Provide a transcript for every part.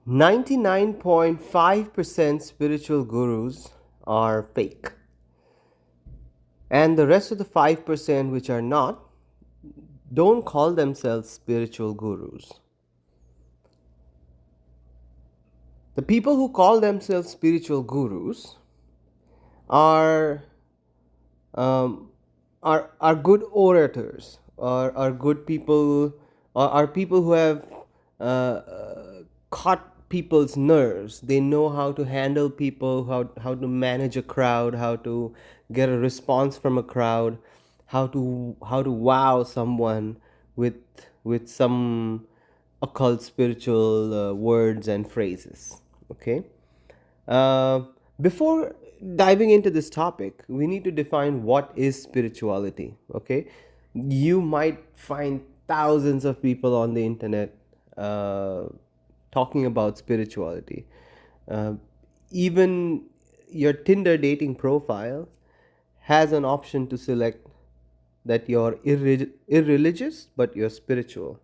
99.5% spiritual gurus are fake, and the rest of the 5%, which are not, don't call themselves spiritual gurus. The people who call themselves spiritual gurus are um, are good orators, are good people, are people who have caught people's nerves. They know how to handle people, how to manage a crowd, how to get a response from a crowd, how to wow someone with some occult spiritual words and phrases. Okay. uh, Before diving into this topic, we need to define what is spirituality. Okay, you might find thousands of people on the internet uh, talking about spirituality. Uh, Even your Tinder dating profile has an option to select that you're irreligious, but you're spiritual,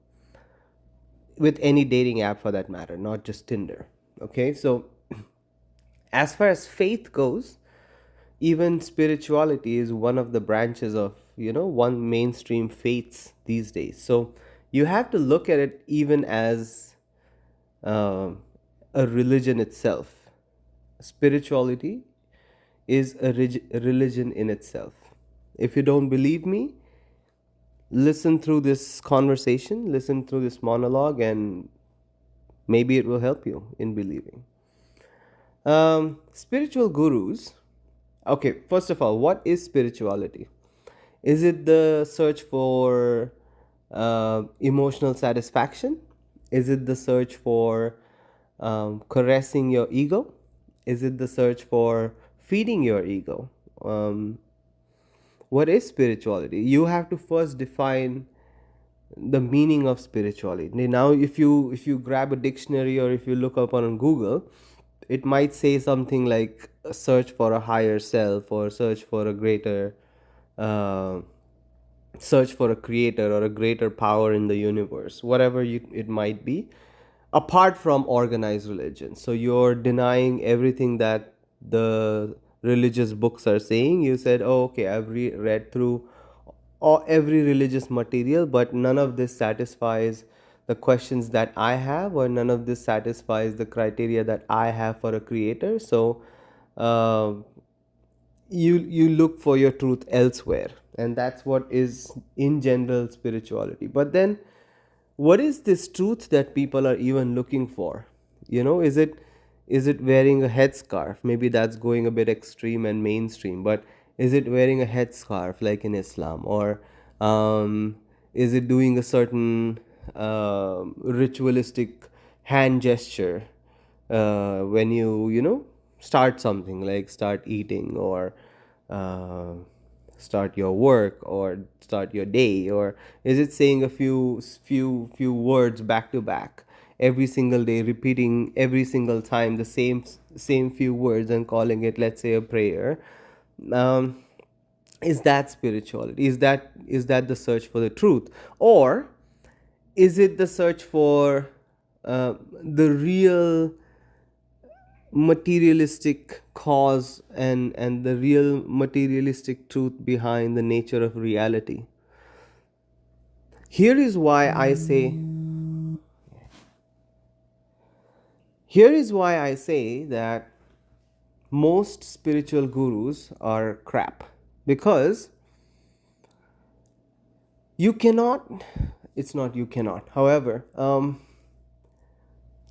with any dating app for that matter, not just Tinder. Okay, so as far as faith goes, even spirituality is one of the branches of one mainstream faiths these days. So you have to look at it even as uh, a religion itself. Spirituality is a religion in itself. If you don't believe me, listen through this conversation, listen through this monologue, and maybe it will help you in believing. Spiritual gurus. Okay, first of all, what is spirituality? Is it the search for emotional satisfaction? Is it the search for caressing your ego? Is it the search for feeding your ego? Um, what is spirituality? You have to first define the meaning of spirituality. Now, if you grab a dictionary or if you look up on Google, it might say something like a search for a higher self, or search for a greater uh, search for a creator or a greater power in the universe, whatever it might be, apart from organized religion. So you're denying everything that the religious books are saying. You said, oh, okay, I've read through every religious material, but none of this satisfies the questions that I have, or none of this satisfies the criteria that I have for a creator. So uh, you look for your truth elsewhere, and that's what is in general spirituality. But then, what is this truth that people are even looking for? Is it wearing a headscarf? Maybe that's going a bit extreme and mainstream, but is it wearing a headscarf like in Islam? Or is it doing a certain ritualistic hand gesture when you start something, like start eating, or uh, start your work, or start your day? Or is it saying a few words back to back every single day, repeating every single time the same few words and calling it, let's say, a prayer? um, is that spirituality? Is that the search for the truth? Or is it the search for the real materialistic cause, and the real materialistic truth behind the nature of reality? Here is why I say here is why I say that most spiritual gurus are crap, because you cannot it's not you cannot, however,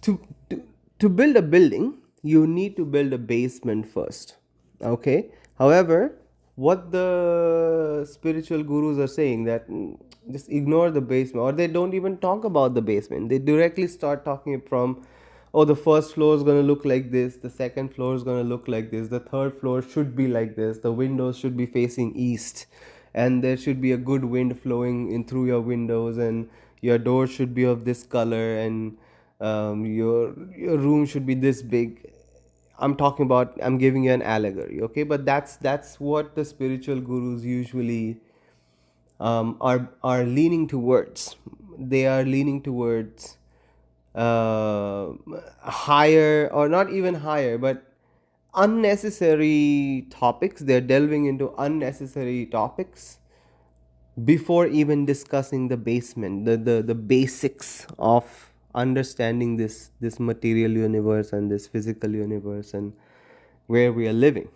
to, to to build a building, you need to build a basement first. Okay, however, what the spiritual gurus are saying, that just ignore the basement, or they don't even talk about the basement. They directly start talking from, oh, the first floor is going to look like this, the second floor is going to look like this, the third floor should be like this, the windows should be facing east, and there should be a good wind flowing in through your windows, and your door should be of this color, and your room should be this big. I'm giving you an allegory, okay? But that's what the spiritual gurus usually are leaning towards. They are leaning towards uh, higher, or not even higher, but unnecessary topics. They're delving into unnecessary topics before even discussing the basement, the basics of understanding this material universe and this physical universe and where we are living.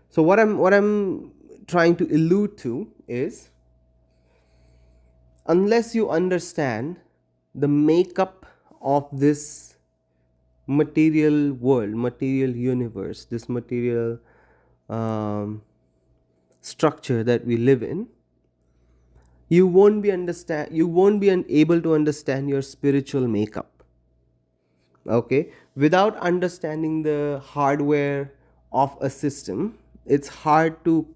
So what I'm trying to allude to is, unless you understand the makeup of this material world, material universe, this material um, structure that we live in, you won't be able to understand your spiritual makeup. Okay, without understanding the hardware of a system, it's hard to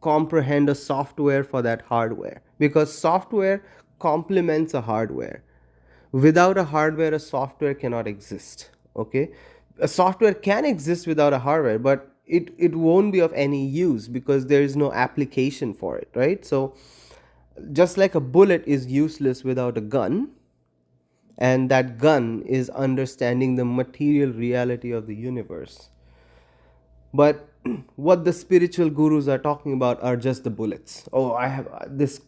comprehend a software for that hardware, because software complements a hardware. Without a hardware, a software cannot exist. Okay, a software can exist without a hardware, but it won't be of any use because there is no application for it, right? So just like a bullet is useless without a gun, and that gun is understanding the material reality of the universe. But what the spiritual gurus are talking about are just the bullets. Oh, I have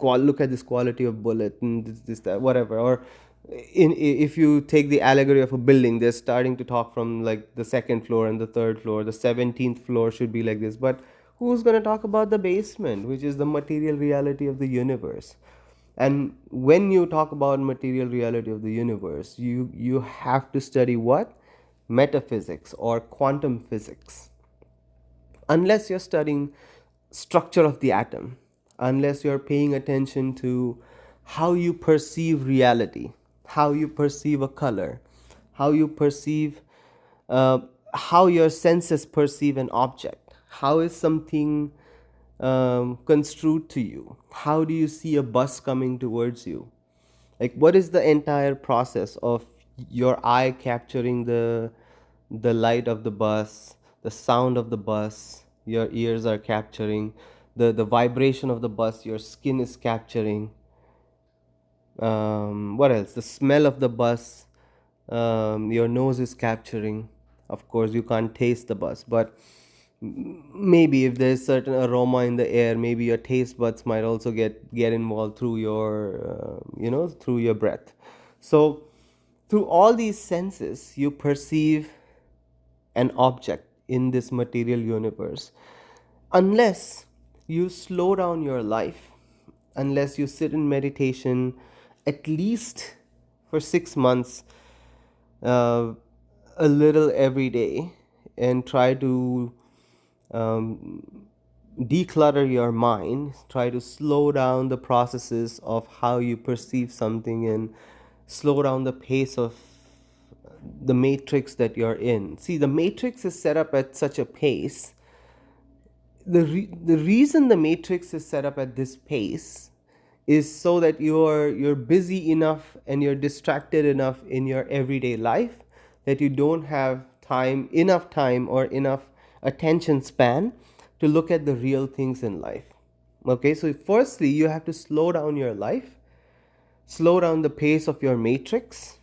look at this quality of bullet, and this that, whatever. Or if you take the allegory of a building, they're starting to talk from like the second floor and the third floor. The 17th floor should be like this. But who's going to talk about the basement, which is the material reality of the universe? And when you talk about material reality of the universe, you have to study what? Metaphysics or quantum physics. Unless you're studying structure of the atom, unless you're paying attention to how you perceive reality, how you perceive a color, how you perceive, uh, how your senses perceive an object, how is something construed to you, how do you see a bus coming towards you, like what is the entire process of your eye capturing the light of the bus, the sound of the bus, your ears are capturing the vibration of the bus, your skin is capturing, what else, the smell of the bus, your nose is capturing. Of course you can't taste the bus, but maybe if there's certain aroma in the air, maybe your taste buds might also get involved through your through your breath. So through all these senses you perceive an object in this material universe. Unless you slow down your life, unless you sit in meditation at least for 6 months, uh, a little every day, and try to declutter your mind, try to slow down the processes of how you perceive something, and slow down the pace of the matrix that you're in. See, the matrix is set up at such a pace. The reason the matrix is set up at this pace is so that you're busy enough and you're distracted enough in your everyday life that you don't have time or enough attention span to look at the real things in life. Okay, so firstly you have to slow down your life, slow down the pace of your matrix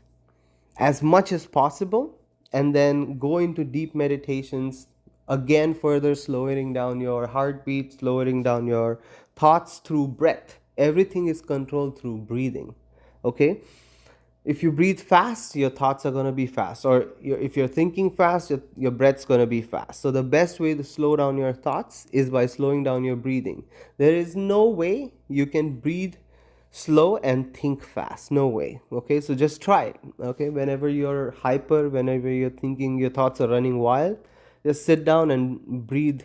as much as possible, and then go into deep meditations, again further slowing down your heartbeat, slowing down your thoughts through breath. Everything is controlled through breathing. Okay, if you breathe fast, your thoughts are going to be fast, or if you're thinking fast, your breath's going to be fast. So the best way to slow down your thoughts is by slowing down your breathing. There is no way you can breathe slow and think fast, no way. Okay, so just try it. Okay, whenever you're hyper, whenever you're thinking, your thoughts are running wild, just sit down and breathe,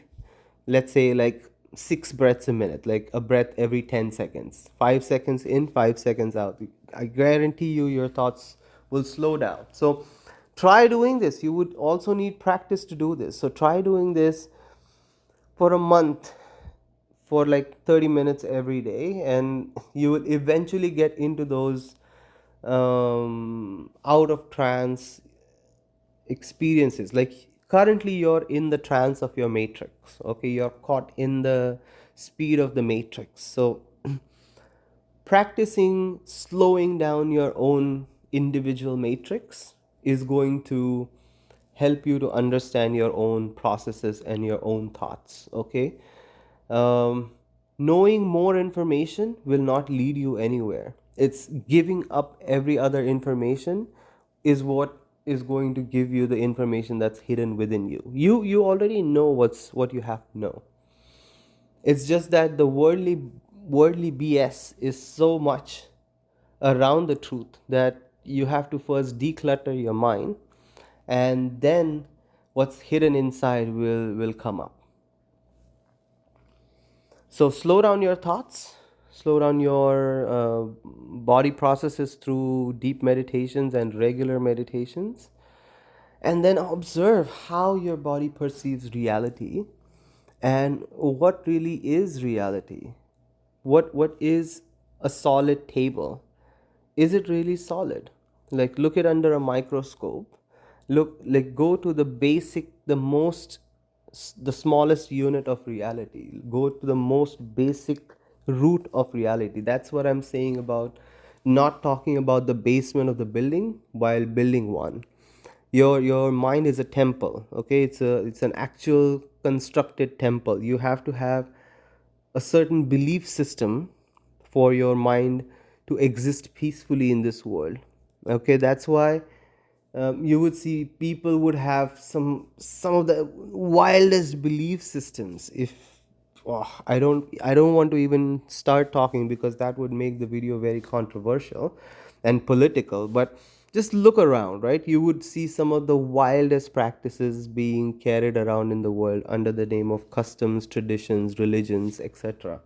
let's say like 6 breaths a minute, like a breath every 10 seconds, 5 seconds in, 5 seconds out. I guarantee you your thoughts will slow down. So try doing this. You would also need practice to do this, so try doing this for a month, for like 30 minutes every day, and you will eventually get into those out of trance experiences. Like currently you're in the trance of your matrix. Okay, you're caught in the speed of the matrix. So practicing slowing down your own individual matrix is going to help you to understand your own processes and your own thoughts. Okay. um, Knowing more information will not lead you anywhere. It's giving up every other information is what is going to give you the information that's hidden within you. You already know what you have to know. It's just that the worldly BS is so much around the truth that you have to first declutter your mind, and then what's hidden inside will come up. So slow down your thoughts, slow down your body processes through deep meditations and regular meditations, and then observe how your body perceives reality and what really is reality. What is a solid table? Is it really solid? Like, look it under a microscope. Look, like, go to the basic, the most, the smallest unit of reality. Go to the most basic root of reality. That's what I'm saying about not talking about the basement of the building while building one. Your mind is a temple. Okay, it's an actual constructed temple. You have to have a certain belief system for your mind to exist peacefully in this world. Okay, that's why you would see people would have some of the wildest belief systems. If I don't want to even start talking because that would make the video very controversial and political, but just look around, right? You would see some of the wildest practices being carried around in the world under the name of customs, traditions, religions, etc.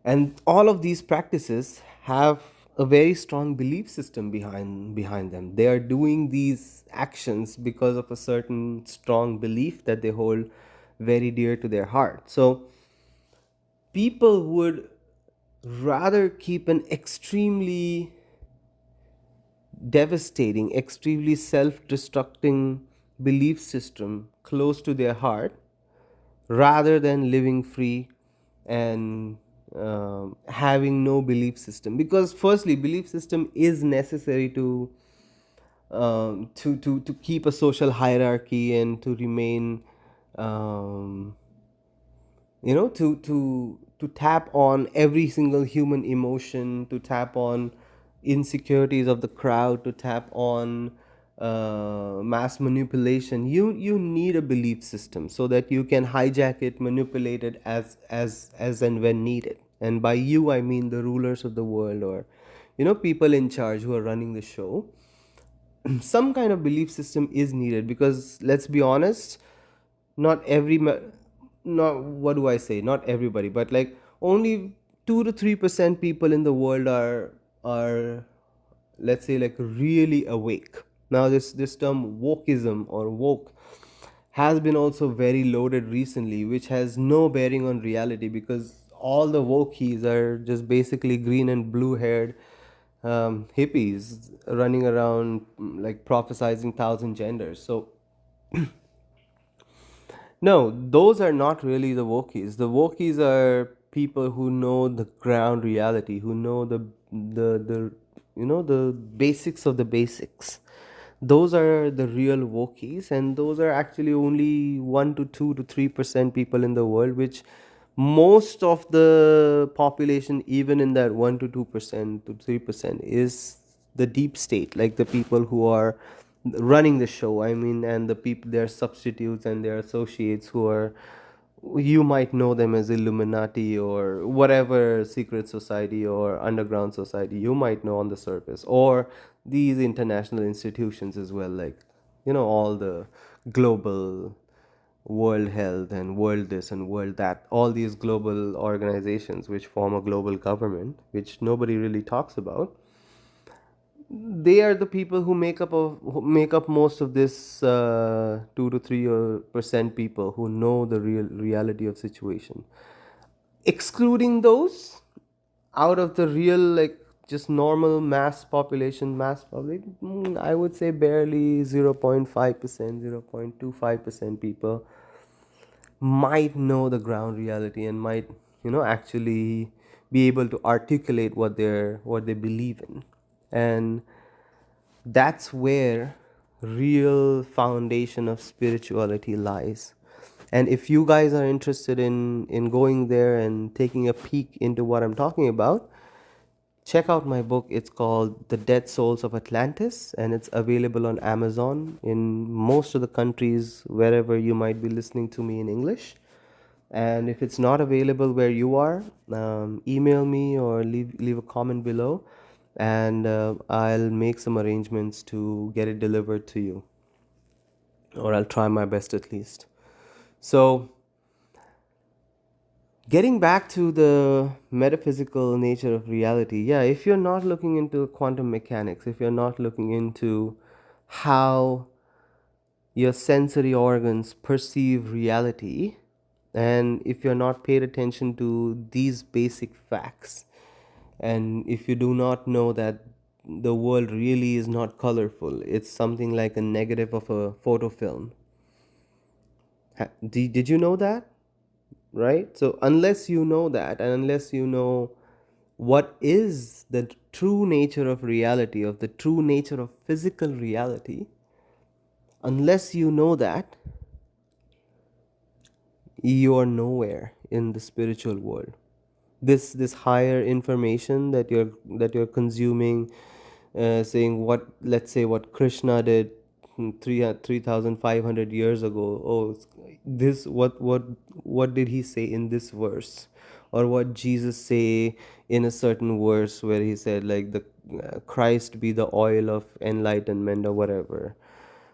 And all of these practices have a very strong belief system behind them. They are doing these actions because of a certain strong belief that they hold very dear to their heart. So people would rather keep an extremely devastating, extremely self-destructing belief system close to their heart rather than living free and having no belief system. Because firstly, belief system is necessary to keep a social hierarchy and to remain um, to tap on every single human emotion, to tap on insecurities of the crowd, to tap on mass manipulation. You need a belief system so that you can hijack it, manipulate it as and when needed. And by you, I mean the rulers of the world, or people in charge who are running the show. Some kind of belief system is needed, because let's be honest, not every not, what do I say, not everybody, but like only 2 to 3% people in the world are, let's say, like really awake. Now this term wokeism or woke has been also very loaded recently, which has no bearing on reality, because all the wokies are just basically green and blue haired hippies running around, like prophesizing thousand genders. So no, those are not really the wokies. The wokies are people who know the ground reality, who know the basics of the basics. Those are the real wokies, and those are actually only 1 to 2 to 3% people in the world, which most of the population, even in that 1 to 2% to 3%, is the deep state, like the people who are running the show. I mean, and the people, their substitutes and their associates, who are, you might know them as Illuminati or whatever secret society or underground society you might know on the surface, or these international institutions as well, like all the global world health and world this and world that, all these global organizations which form a global government, which nobody really talks about. They are the people who make up most of this 2 to 3% people who know the real reality of situation. Excluding those out of the real, like, just normal mass population, mass public, I would say barely 0.5%, 0.25% people might know the ground reality and might actually be able to articulate what they believe in. And that's where real foundation of spirituality lies. And if you guys are interested in going there and taking a peek into what I'm talking about, check out my book. It's called The Dead Souls of Atlantis, and it's available on Amazon in most of the countries wherever you might be listening to me in English. And if it's not available where you are, email me or leave a comment below, and I'll make some arrangements to get it delivered to you, or I'll try my best at least. So, getting back to the metaphysical nature of reality, yeah, if you're not looking into quantum mechanics, if you're not looking into how your sensory organs perceive reality, and if you're not paid attention to these basic facts, and if you do not know that the world really is not colorful, it's something like a negative of a photo film. Did you know that? Right? So, unless you know that, and unless you know what is the true nature of reality, of the true nature of physical reality, unless you know that, you are nowhere in the spiritual world. This higher information that you're consuming, saying what, let's say what Krishna did 3,500 years ago. Oh, this what did he say in this verse, or what Jesus say in a certain verse where he said like the Christ be the oil of enlightenment or whatever,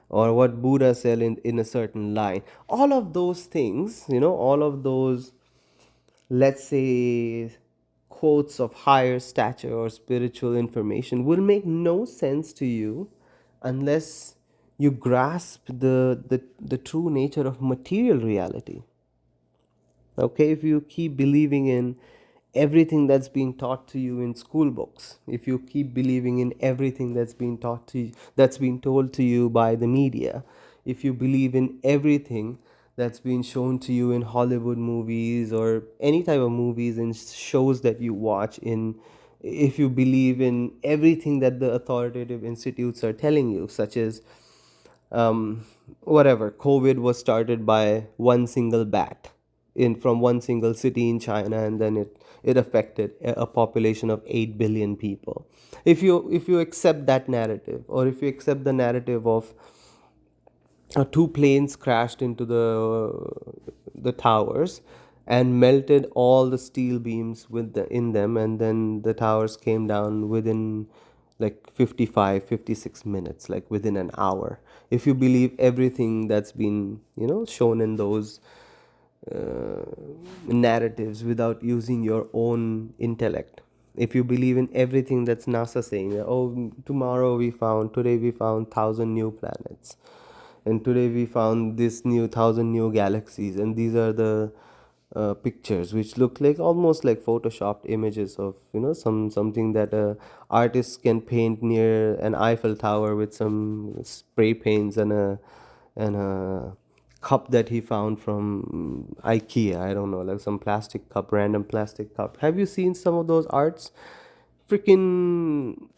or what Buddha said in a certain line. All of those things, all of those, let's say, quotes of higher stature or spiritual information will make no sense to you unless you grasp the true nature of material reality. Okay, if you keep believing in everything that's being taught to you in school books, if you keep believing in everything that's being taught to you, that's being told to you by the media, if you believe in everything that's being shown to you in Hollywood movies or any type of movies and shows that you watch in, if you believe in everything that the authoritative institutes are telling you, such as whatever, COVID was started by one single bat in from one single city in China, and then it affected a population of 8 billion people. If you accept that narrative, or if you accept the narrative of two planes crashed into the towers and melted all the steel beams in them, and then the towers came down within like 55, 56 minutes, like within an hour. If you believe everything that's been shown in those narratives without using your own intellect, if you believe in everything that's NASA saying, oh, today we found 1,000 new planets, and today we found this new 1,000 new galaxies, and these are the pictures which look like almost like photoshopped images of something that artists can paint near an Eiffel Tower with some spray paints and a cup that he found from IKEA. I don't know, like some plastic cup, random plastic cup. Have you seen some of those arts? Freaking,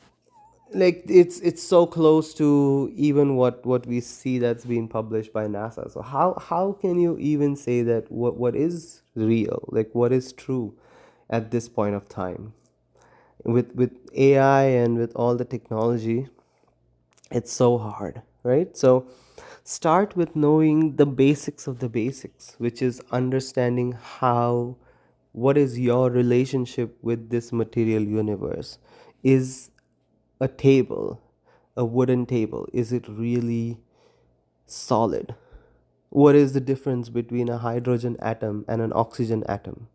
like it's so close to even what we see that's being published by NASA. So how can you even say that what is real, like what is true at this point of time? With AI and with all the technology, it's so hard, right? So start with knowing the basics of the basics, which is understanding how, what is your relationship with this material universe. Is a table, a wooden table, is it really solid? What is the difference between a hydrogen atom and an oxygen atom?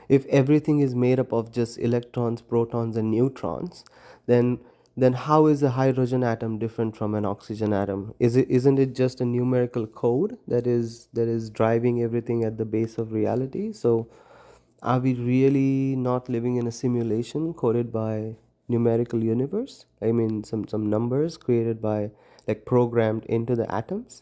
If everything is made up of just electrons, protons, and neutrons, then how is a hydrogen atom different from an oxygen atom? Isn't it just a numerical code that is driving everything at the base of reality? So are we really not living in a simulation coded by numerical universe? I mean, some numbers created by, like, programmed into the atoms.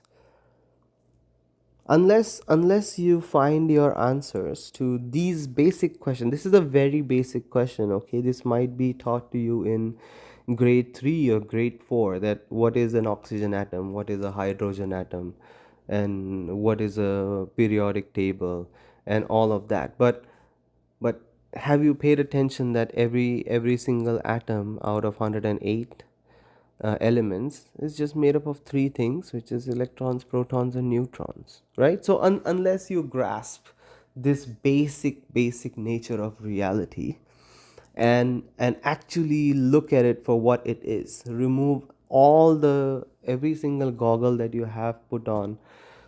Unless you find your answers to these basic questions. This is a very basic question, okay? This might be taught to you in grade 3 or grade 4, that what is an oxygen atom, what is a hydrogen atom, and what is a periodic table, and all of that. But have you paid attention that every single atom out of 108 elements is just made up of three things, which is electrons, protons, and neutrons, right? So unless you grasp this basic nature of reality, and actually look at it for what it is, remove all the every single goggle that you have put on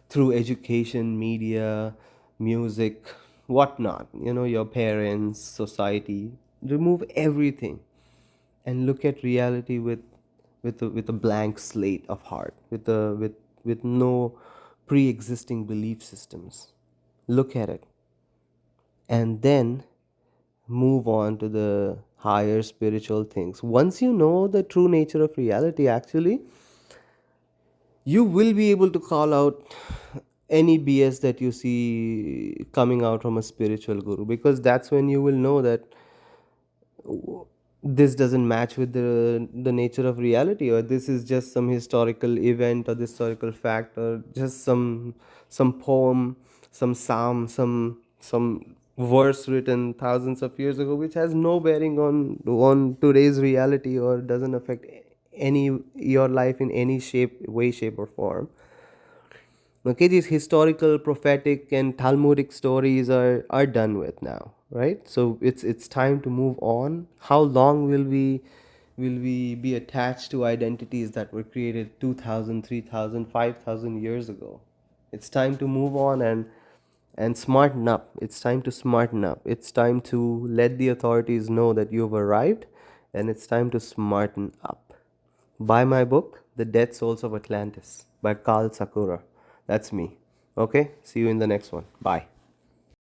through education, media, music, whatnot, your parents, society, remove everything and look at reality with a blank slate of heart, with no pre-existing belief systems. Look at it, and then move on to the higher spiritual things. Once you know the true nature of reality, actually, you will be able to call out any BS that you see coming out from a spiritual guru, because that's when you will know that this doesn't match with the nature of reality, or this is just some historical event or historical fact, or just some poem, some psalm, some verse written thousands of years ago, which has no bearing on today's reality, or doesn't affect any your life in any way, shape, or form. Okay, these historical, prophetic, and Talmudic stories are done with now, right? So it's time to move on. How long will we be attached to identities that were created 2,000, 3,000, 5,000 years ago? It's time to move on and smarten up. It's time to smarten up. It's time to let the authorities know that you've arrived, and it's time to smarten up. Buy my book, The Dead Souls of Atlantis by Carl Sakura. That's me. Okay, see you in the next one. Bye.